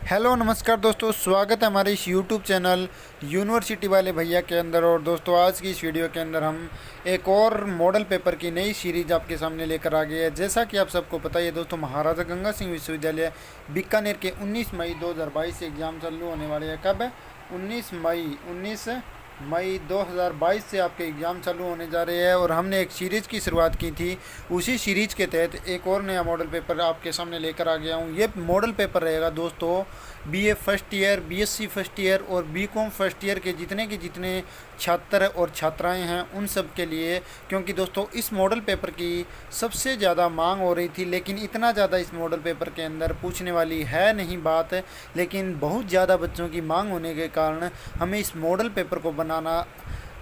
Hello नमस्कार दोस्तों, स्वागत है हमारे इस यूट्यूब चैनल यूनिवर्सिटी वाले भैया के अंदर। और दोस्तों आज की इस वीडियो के अंदर हम एक और मॉडल पेपर की नई सीरीज आपके सामने लेकर आ गए हैं। जैसा कि आप सबको पता ही है दोस्तों, महाराजा गंगा सिंह विश्वविद्यालय बीकानेर के 19 मई 2022 से एग्ज़ाम चालू होने वाले हैं। कब है? 19 मई 2022 से आपके एग्ज़ाम चालू होने जा रहे हैं। और हमने एक सीरीज़ की शुरुआत की थी, उसी सीरीज़ के तहत एक और नया मॉडल पेपर आपके सामने लेकर आ गया हूँ। ये मॉडल पेपर रहेगा दोस्तों BA first year, BSc first year और बीकॉम फर्स्ट ईयर के जितने छात्र और छात्राएं हैं उन सब के लिए। क्योंकि दोस्तों इस मॉडल पेपर की सबसे ज़्यादा मांग हो रही थी, लेकिन इतना ज़्यादा इस मॉडल पेपर के अंदर पूछने वाली है नहीं बात, लेकिन बहुत ज़्यादा बच्चों की मांग होने के कारण हमें इस मॉडल पेपर को बनाना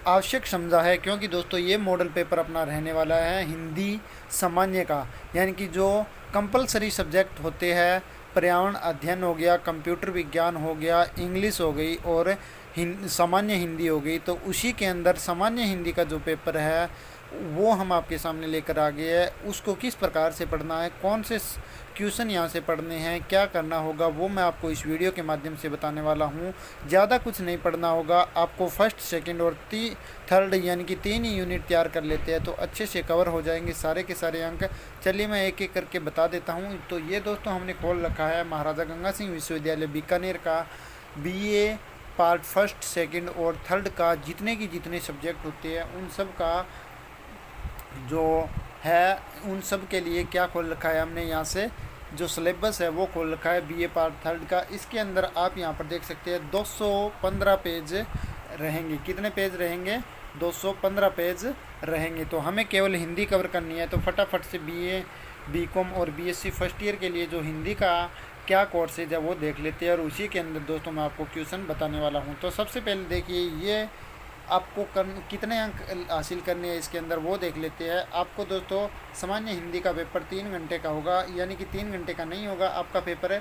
आवश्यक समझा है। क्योंकि दोस्तों ये मॉडल पेपर अपना रहने वाला है हिंदी सामान्य का, यानी कि जो कंपलसरी सब्जेक्ट होते हैं, पर्यावरण अध्ययन हो गया, कंप्यूटर विज्ञान हो गया, इंग्लिश हो गई और सामान्य हिंदी हो गई। तो उसी के अंदर सामान्य हिंदी का जो पेपर है वो हम आपके सामने लेकर आ गए हैं। उसको किस प्रकार से पढ़ना है, कौन से क्वेश्चन यहाँ से पढ़ने हैं, क्या करना होगा, वो मैं आपको इस वीडियो के माध्यम से बताने वाला हूँ। ज़्यादा कुछ नहीं पढ़ना होगा आपको। फर्स्ट, सेकंड और थर्ड यानी कि 3 ही यूनिट तैयार कर लेते हैं तो अच्छे से कवर हो जाएंगे सारे के सारे अंक। चलिए मैं एक एक करके बता देता हूँ। तो ये दोस्तों हमने खोल रखा है महाराजा गंगा सिंह विश्वविद्यालय बीकानेर का बीए पार्ट फर्स्ट, सेकंड और थर्ड का जितने सब्जेक्ट होते हैं उन सब का जो है, उन सब के लिए क्या खोल रखा है हमने यहाँ से, जो सिलेबस है वो खोल रखा है बीए पार्ट थर्ड का। इसके अंदर आप यहाँ पर देख सकते हैं 215 पेज रहेंगे। कितने पेज रहेंगे? 215 पेज रहेंगे। तो हमें केवल हिंदी कवर करनी है। तो फटाफट से बीए, बीकॉम और बीएससी फर्स्ट ईयर के लिए जो हिंदी का क्या कोर्सेज है वो देख लेते हैं। और उसी के अंदर दोस्तों मैं आपको क्वेश्चन बताने वाला हूँ। तो सबसे पहले देखिए, ये आपको कितने अंक हासिल करने हैं इसके अंदर वो देख लेते हैं। आपको दोस्तों सामान्य हिंदी का पेपर 3 घंटे का होगा, यानी कि 3 घंटे का नहीं होगा आपका पेपर,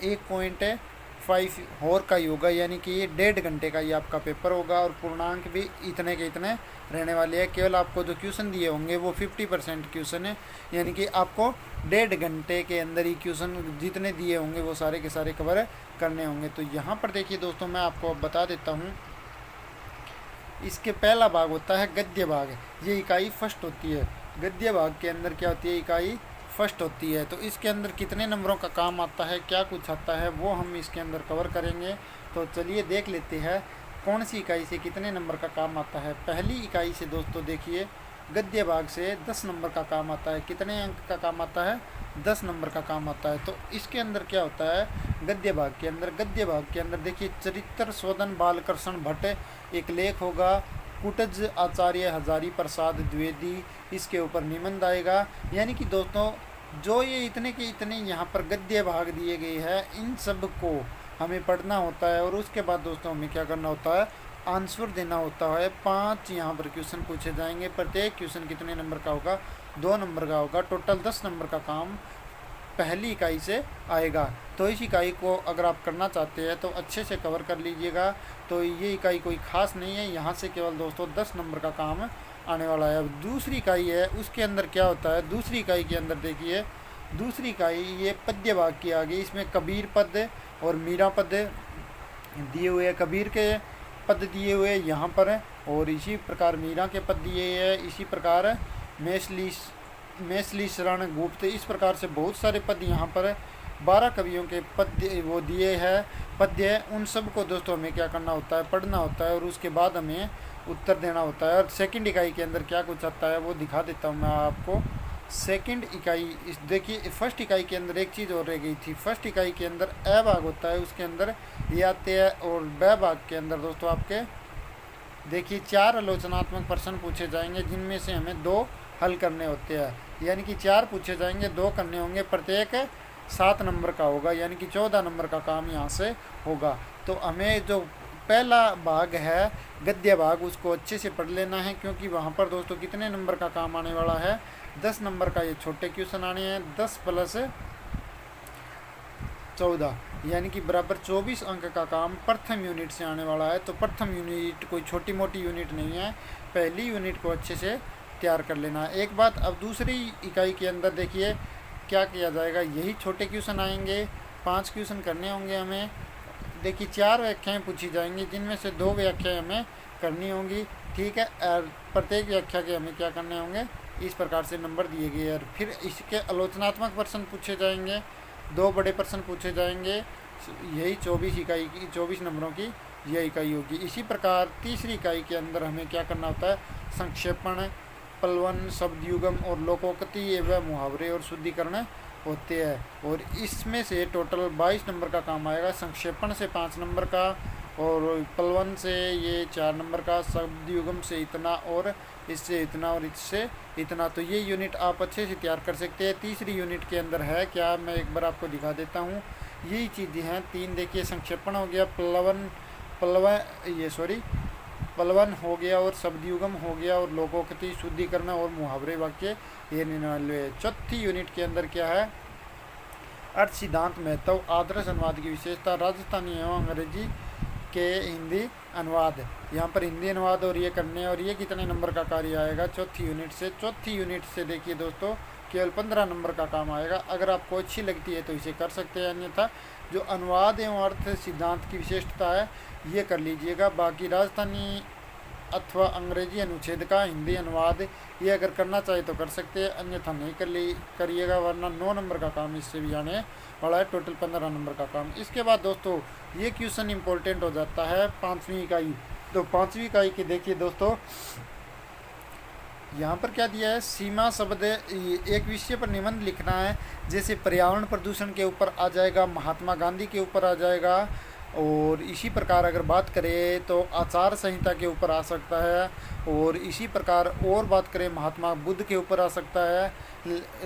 1.5 और का ही होगा, यानी कि ये 1.5 घंटे का ही आपका पेपर होगा। और पूर्णांक भी इतने के इतने रहने वाले हैं। केवल आपको जो क्वेश्चन दिए होंगे वो 50% क्वेश्चन है, यानी कि आपको 1.5 घंटे के अंदर ही क्वेश्चन जितने दिए होंगे वो सारे के सारे कवर करने होंगे। तो यहाँ पर देखिए दोस्तों, मैं आपको अब बता देता हूँ। इसके पहला भाग होता है गद्य भाग, ये इकाई फर्स्ट होती है। गद्य भाग के अंदर क्या होती है? इकाई फर्स्ट होती है। तो इसके अंदर कितने नंबरों का काम आता है, क्या कुछ आता है, वो हम इसके अंदर कवर करेंगे। तो चलिए देख लेते हैं कौन सी इकाई से कितने नंबर का काम आता है। पहली इकाई से दोस्तों देखिए, गद्य भाग से 10 नंबर का काम आता है। कितने अंक का काम आता है? 10 नंबर का काम आता है। तो इसके अंदर क्या होता है गद्य भाग के अंदर? गद्य भाग के अंदर देखिए, चरित्र शोधन बालकृष्ण भट्ट एक लेख होगा, कुटज आचार्य हजारी प्रसाद द्विवेदी, इसके ऊपर निबंध आएगा। यानी कि दोस्तों जो ये इतने के इतने यहाँ पर गद्य भाग दिए गए हैं, इन सब को हमें पढ़ना होता है। और उसके बाद दोस्तों हमें क्या करना होता है? आंसर देना होता है। 5 यहाँ पर क्वेश्चन पूछे जाएंगे। प्रत्येक क्वेश्चन कितने नंबर का होगा? 2 नंबर का होगा। टोटल 10 नंबर का काम पहली इकाई से आएगा। तो इस इकाई को अगर आप करना चाहते हैं तो अच्छे से कवर कर लीजिएगा। तो ये इकाई कोई ख़ास नहीं है, यहाँ से केवल दोस्तों 10 नंबर का काम आने वाला है। अब दूसरी इकाई है, उसके अंदर क्या होता है? दूसरी इकाई के अंदर देखिए, दूसरी इकाई ये पद्य भाग की आ गई। इसमें कबीर पद और मीरा पद दिए हुए हैं। कबीर के पद दिए हुए यहाँ पर, और इसी प्रकार मीरा के पद दिए हैं। इसी प्रकार मैथिली शरण गुप्त, इस प्रकार से बहुत सारे पद यहाँ पर 12 कवियों के पद्य वो दिए हैं, पद्य। उन सब को दोस्तों हमें क्या करना होता है? पढ़ना होता है। और उसके बाद हमें उत्तर देना होता है। और सेकंड इकाई के अंदर क्या कुछ आता है वो दिखा देता हूँ मैं आपको। सेकंड इकाई देखिए, फर्स्ट इकाई के अंदर एक चीज़ और रह गई थी। फर्स्ट इकाई के अंदर अ भाग होता है, उसके अंदर ये आते हैं। और ब भाग के अंदर दोस्तों आपके देखिए 4 आलोचनात्मक प्रश्न पूछे जाएंगे, जिनमें से हमें 2 हल करने होते हैं। यानी कि 4 पूछे जाएंगे, 2 करने होंगे। प्रत्येक 7 नंबर का होगा, यानी कि 14 नंबर का काम यहाँ से होगा। तो हमें जो पहला भाग है गद्य भाग, उसको अच्छे से पढ़ लेना है। क्योंकि वहाँ पर दोस्तों कितने नंबर का काम आने वाला है? 10 नंबर का ये छोटे क्वेश्चन आने हैं। 10 प्लस 14 यानी कि बराबर 24 अंक का काम प्रथम यूनिट से आने वाला है। तो प्रथम यूनिट कोई छोटी मोटी यूनिट नहीं है, पहली यूनिट को अच्छे से तैयार कर लेना है। एक बात, अब दूसरी इकाई के अंदर देखिए क्या किया जाएगा, यही छोटे क्वेश्चन आएंगे 5 क्वेश्चन करने होंगे हमें। देखिए 4 व्याख्याएं पूछी जाएंगी, जिनमें से 2 व्याख्याएं हमें करनी होंगी, ठीक है। और प्रत्येक व्याख्या के हमें क्या करने होंगे, इस प्रकार से नंबर दिए गए। और फिर इसके आलोचनात्मक प्रश्न पूछे जाएंगे, 2 बड़े प्रश्न पूछे जाएंगे। यही 24 नंबरों की यह इकाई होगी। इसी प्रकार तीसरी इकाई के अंदर हमें क्या करना होता है, संक्षेपण, पलवन, शब्दयुगम और लोकोक्ति एवं मुहावरे और शुद्धिकरण होते हैं। और इसमें से टोटल 22 नंबर का काम आएगा। संक्षेपण से 5 नंबर का, और पलवन से ये 4 नंबर का, शब्दयुगम से इतना, और इससे इतना, और इससे इतना। तो ये यूनिट आप अच्छे से तैयार कर सकते हैं। तीसरी यूनिट के अंदर है क्या, मैं एक बार आपको दिखा देता हूँ। यही चीज़ें हैं 3। देखिए संक्षेपण हो गया, पलवन हो गया, और शब्दयुगम हो गया, और लोकोक्ति, शुद्धिकरण और मुहावरे वाक्य ये 99। चौथी यूनिट के अंदर क्या है, अर्थ सिद्धांत महत्व, आदर्श अनुवाद की विशेषता, राजस्थानी एवं अंग्रेजी के हिंदी अनुवाद। यहाँ पर हिंदी अनुवाद और ये करने, और ये कितने नंबर का कार्य आएगा चौथी यूनिट से। चौथी यूनिट से देखिए दोस्तों केवल 15 नंबर का काम आएगा। अगर आपको अच्छी लगती है तो इसे कर सकते हैं, अन्यथा जो अनुवाद एवं अर्थ सिद्धांत की विशेषता है ये कर लीजिएगा। बाकी राजस्थानी अथवा अंग्रेजी अनुच्छेद का हिंदी अनुवाद ये अगर करना चाहे तो कर सकते हैं, अन्यथा नहीं करिएगा, वरना 9 नंबर का काम इससे भी आने वाला है। टोटल 15 नंबर का काम। इसके बाद दोस्तों ये क्वेश्चन इंपॉर्टेंट हो जाता है 5वीं इकाई। तो 5वीं इकाई की देखिए दोस्तों, यहाँ पर क्या दिया है, सीमा शब्द, एक विषय पर निबंध लिखना है। जैसे पर्यावरण प्रदूषण के ऊपर आ जाएगा, महात्मा गांधी के ऊपर आ जाएगा, और इसी प्रकार अगर बात करें तो आचार संहिता के ऊपर आ सकता है, और इसी प्रकार और बात करें महात्मा बुद्ध के ऊपर आ सकता है,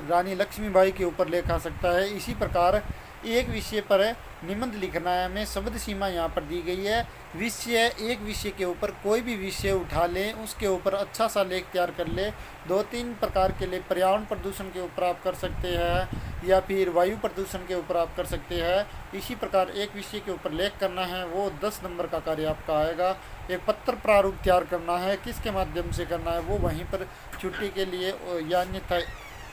रानी लक्ष्मीबाई के ऊपर लेख आ सकता है। इसी प्रकार एक विषय पर निबंध लिखना है हमें। शब्द सीमा यहाँ पर दी गई है। विषय, एक विषय के ऊपर कोई भी विषय उठा लें, उसके ऊपर अच्छा सा लेख तैयार कर ले। 2-3 प्रकार के लिए पर्यावरण प्रदूषण के ऊपर आप कर सकते हैं, या फिर वायु प्रदूषण के ऊपर आप कर सकते हैं। इसी प्रकार एक विषय के ऊपर लेख करना है, वो 10 नंबर का कार्य आपका आएगा। एक पत्र प्रारूप तैयार करना है, किसके माध्यम से करना है, वो वहीं पर छुट्टी के लिए या अन्य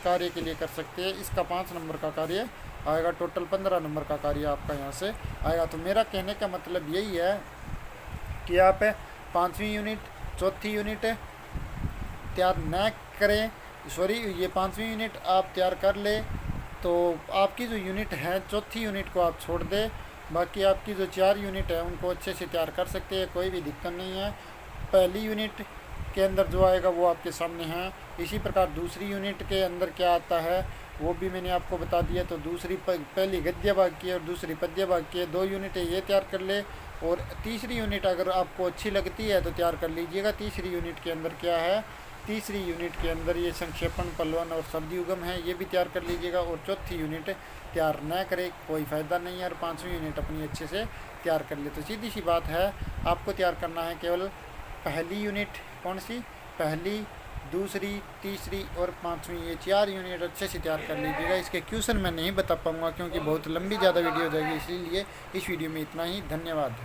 कार्य के लिए कर सकते हैं। इसका 5 नंबर का कार्य आएगा। टोटल 15 नंबर का कार्य आपका यहाँ से आएगा। तो मेरा कहने का मतलब यही है कि आप 5वीं यूनिट, चौथी यूनिट तैयार न करें, ये 5वीं यूनिट आप तैयार कर ले तो आपकी जो यूनिट है चौथी यूनिट को आप छोड़ दें। बाकी आपकी जो 4 यूनिट है उनको अच्छे से तैयार कर सकते हैं, कोई भी दिक्कत नहीं है। पहली यूनिट के अंदर जो आएगा वो आपके सामने है। इसी प्रकार दूसरी यूनिट के अंदर क्या आता है वो भी मैंने आपको बता दिया। तो पहली गद्य वाक्य और दूसरी पद्य वाक्य, 2 यूनिटें ये तैयार कर ले। और तीसरी यूनिट अगर आपको अच्छी लगती है तो तैयार कर लीजिएगा। तीसरी यूनिट के अंदर क्या है, तीसरी यूनिट के अंदर ये संक्षेपण, पलवन और शब्दयुगम है, ये भी तैयार कर लीजिएगा। और चौथी यूनिट तैयार न करें, कोई फ़ायदा नहीं है। और 5वीं यूनिट अपनी अच्छे से तैयार कर ले। तो सीधी सी बात है, आपको तैयार करना है केवल पहली यूनिट, कौन सी, पहली, दूसरी, तीसरी और 5वीं, ये 4 यूनिट अच्छे से तैयार कर लीजिएगा। इसके क्वेश्चन मैं नहीं बता पाऊँगा क्योंकि बहुत लंबी ज़्यादा वीडियो हो जाएगी, इसीलिए इस वीडियो में इतना ही। धन्यवाद।